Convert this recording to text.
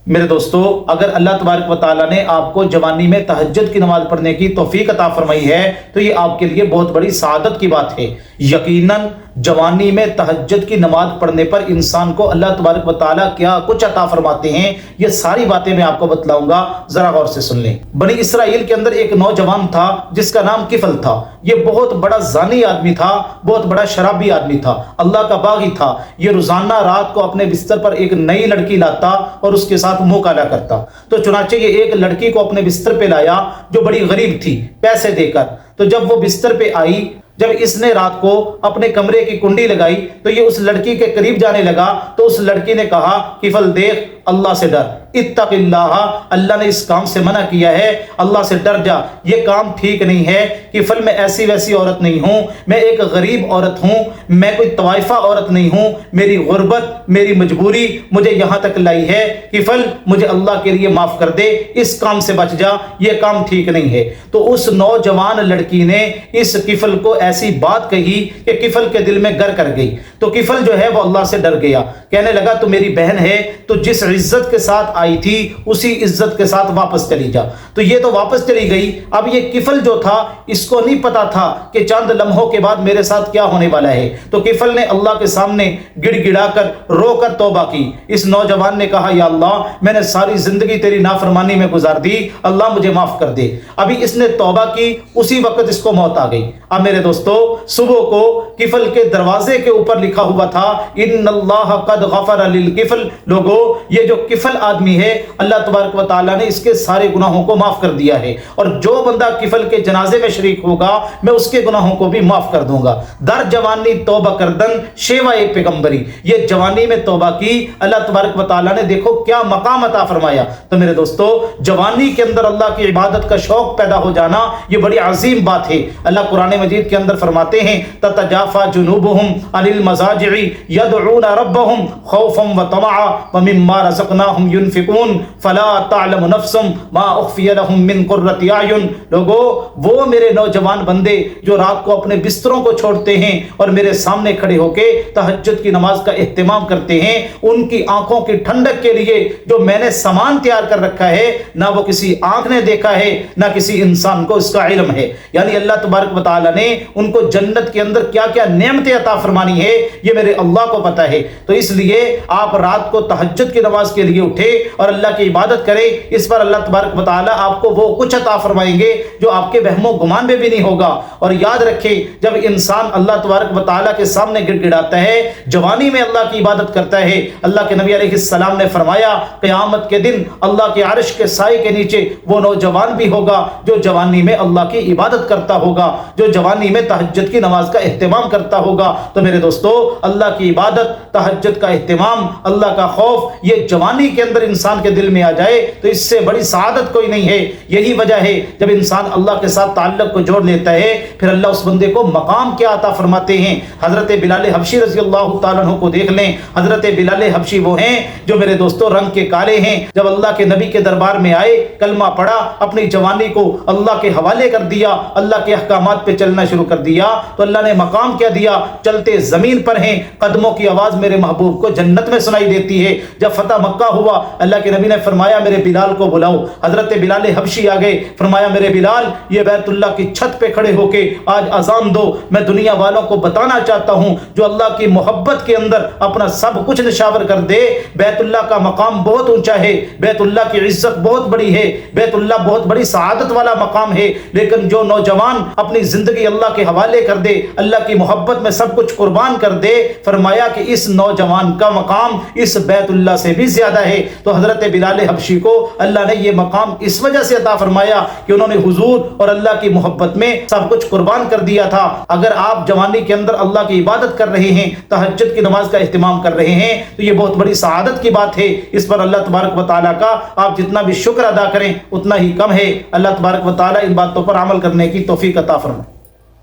میرے دوستو، اگر اللہ تبارک و تعالیٰ نے آپ کو جوانی میں تہجد کی نماز پڑھنے کی توفیق عطا فرمائی ہے تو یہ آپ کے لیے بہت بڑی سعادت کی بات ہے۔ یقیناً جوانی میں تہجد کی نماز پڑھنے پر انسان کو اللہ تبارک و تعالیٰ کیا کچھ عطا فرماتے ہیں، یہ ساری باتیں میں آپ کو بتلاؤں گا، ذرا غور سے سن لیں۔ بنی اسرائیل کے اندر ایک نوجوان تھا جس کا نام کفل تھا۔ یہ بہت بڑا زانی آدمی تھا، بہت بڑا شرابی آدمی تھا، اللہ کا باغی تھا۔ یہ روزانہ رات کو اپنے بستر پر ایک نئی لڑکی لاتا اور اس کے ساتھ منہ کالا کرتا۔ تو چنانچہ یہ ایک لڑکی کو اپنے بستر پہ لایا جو بڑی غریب تھی، پیسے دے کر۔ تو جب وہ بستر پہ آئی، جب اس نے رات کو اپنے کمرے کی کنڈی لگائی تو یہ اس لڑکی کے قریب جانے لگا تو اس لڑکی نے کہا، کفل دیکھ، اللہ سے ڈر، اتق اللہ، اللہ نے اس کام سے منع کیا ہے، اللہ سے ڈر جا، یہ کام ٹھیک نہیں ہے۔ کفل میں ایسی ویسی عورت نہیں ہوں، میں ایک غریب عورت ہوں، میں کوئی طوائفہ عورت نہیں ہوں، میری غربت، میری مجبوری مجھے یہاں تک لائی ہے، کفل مجھے اللہ کے لیے معاف کر دے، اس کام سے بچ جا، یہ کام ٹھیک نہیں ہے۔ تو اس نوجوان لڑکی نے اس کفل کو ایسی بات کہی کہ کفل کے دل میں گر کر گئی۔ تو کفل جو ہے وہ اللہ سے ڈر گیا، کہنے لگا تو میری بہن ہے، تو جس عزت کے ساتھ آئی تھی اسی عزت کے ساتھ واپس چلی جا۔ تو یہ تو واپس چلی گئی۔ اب یہ کفل جو تھا اس کو نہیں پتا تھا کہ چند لمحوں کے بعد میرے ساتھ کیا ہونے والا ہے۔ تو کفل نے اللہ کے سامنے گڑ گڑا کر رو کر توبہ کی۔ اس نوجوان نے کہا، یا اللہ، میں نے ساری زندگی تیری نافرمانی میں گزار دی، اللہ مجھے معاف کر دے۔ ابھی اس نے توبہ کی، اسی وقت اس کو موت آ گئی۔ اب میرے دوستو، صبح کو کفل کے دروازے کے اوپر لکھا ہوا تھا، ان اللہ قد غفر للکفل۔ لوگو، یہ جو کفل آدمی ہے اللہ تبارک و تعالیٰ نے اس کے سارے گناہوں کو معاف کر دیا ہے، اور جو بندہ کفل کے جنازے میں شریک ہوگا میں اس کے گناہوں کو بھی معاف کر دوں گا۔ در جوانی توبہ کردن شیوہ پیغمبری، یہ جوانی میں توبہ کی، اللہ تبارک و تعالیٰ نے دیکھو کیا مقام عطا فرمایا۔ تو میرے دوستو، جوانی کے اندر اللہ کی عبادت کا شوق پیدا ہو جانا یہ بڑی عظیم بات ہے۔ اللہ قرآن مجید کے اندر فرماتے ہیں، تتجافا جنوبہم عن المضاجع یدعون ربہم خوفا وطمعا ومما رزقناہم ينفقون فلا تعلم نفس ما اخفی لهم من قرۃ اعین۔ لوگو، وہ میرے نوجوان بندے جو رات کو اپنے بستروں کو چھوڑتے ہیں اور میرے سامنے کھڑے ہو کے تہجد کی نماز کا اہتمام کرتے ہیں، ان کی آنکھوں کی ٹھنڈک کے لیے جو میں نے سامان تیار کر رکھا ہے، نہ وہ کسی آنکھ نے دیکھا ہے نہ کسی انسان کو اس کا علم ہے۔ یعنی اللہ تبارک و تعالیٰ نے ان کو جنت کے اندر کیا کیا نعمتیں عطا فرمانی ہے یہ میرے اللہ کو پتہ ہے۔ تو اس لیے آپ رات کو تہجد کی نماز کے لیے اٹھے اور اللہ کی عبادت کریں، اس پر اللہ تبارک و تعالیٰ آپ کو وہ کچھ عطا فرمائیں گے جو آپ کے وہم و گمان میں بھی نہیں ہوگا۔ اور یاد رکھیں، جب انسان اللہ تبارک و تعالیٰ کے سامنے گڑ گڑاتا ہے، جوانی میں اللہ کی عبادت کرتا ہے، اللہ کے نبی علیہ السلام نے فرمایا قیامت کے دن اللہ کے عرش کے سائے کے نیچے وہ نوجوان بھی ہوگا جو جوانی میں اللہ کی عبادت کرتا ہوگا، جو جوانی میں تہجد کی نماز کا اہتمام کرتا ہوگا۔ تو میرے دوستو، اللہ کی عبادت، تہجد کا اہتمام، اللہ کا خوف یہ جوانی کے اندر انسان کے دل میں آ جائے تو اس سے بڑی سعادت کوئی نہیں ہے۔ یہی وجہ ہے جب انسان اللہ کے ساتھ تعلق کو جوڑ لیتا ہے پھر اللہ اس بندے کو مقام کیا عطا فرماتے ہیں۔ حضرت بلال حبشی رضی اللہ تعالیٰ عنہ کو دیکھ لیں۔ حضرت بلال حبشی وہ ہیں جو میرے دوستو رنگ کے کالے ہیں، جب اللہ کے نبی کے دربار میں آئے، کلمہ پڑھا، اپنی جوانی کو اللہ کے حوالے کر دیا، اللہ کے احکامات پہ چلنا شروع کر دیا، تو اللہ نے مقام کیا دیا، چلتے زمین پر ہیں، قدموں کی آواز میرے محبوب کو جنت میں سنائی دیتی ہے۔ جب فتح مکہ ہوا، اللہ کے نبی نے فرمایا میرے بلال کو بلاؤ۔ حضرت بلال حبشی آگے، فرمایا میرے بلال، یہ بیت اللہ کی چھت پہ کھڑے ہو کے آج اذان دو، میں دنیا والوں کو بتانا چاہتا ہوں جو اللہ کی محبت کے اندر اپنا سب کچھ نشاور کر دے۔ بیت اللہ کا مقام بہت اونچا ہے، بیت اللہ کی عزت بہت بڑی ہے، بیت اللہ بہت بڑی سعادت والا مقام ہے، لیکن جو نوجوان اپنی زندگی اللہ کے حوالے کر دے، اللہ کی محبت میں سب کچھ قربان کر دے، فرمایا کہ اس نوجوان کا مقام اس بیت اللہ سے بھی زیادہ ہے۔ تو حضرت بلال حبشی کو اللہ نے یہ مقام اس وجہ سے عطا فرمایا کہ انہوں نے حضور اور اللہ کی محبت میں سب کچھ قربان کر دیا تھا۔ اگر آپ جوانی کے اندر اللہ کی عبادت کر رہے ہیں، تہجد کی نماز کا اہتمام کر رہے ہیں، تو یہ بہت بڑی سعادت کی بات ہے۔ اس پر اللہ تبارک و تعالیٰ کا آپ جتنا بھی شکر ادا کریں اتنا ہی کم ہے۔ اللہ تبارک و تعالیٰ ان باتوں پر عمل کرنے کی توفیق عطا فرمائے۔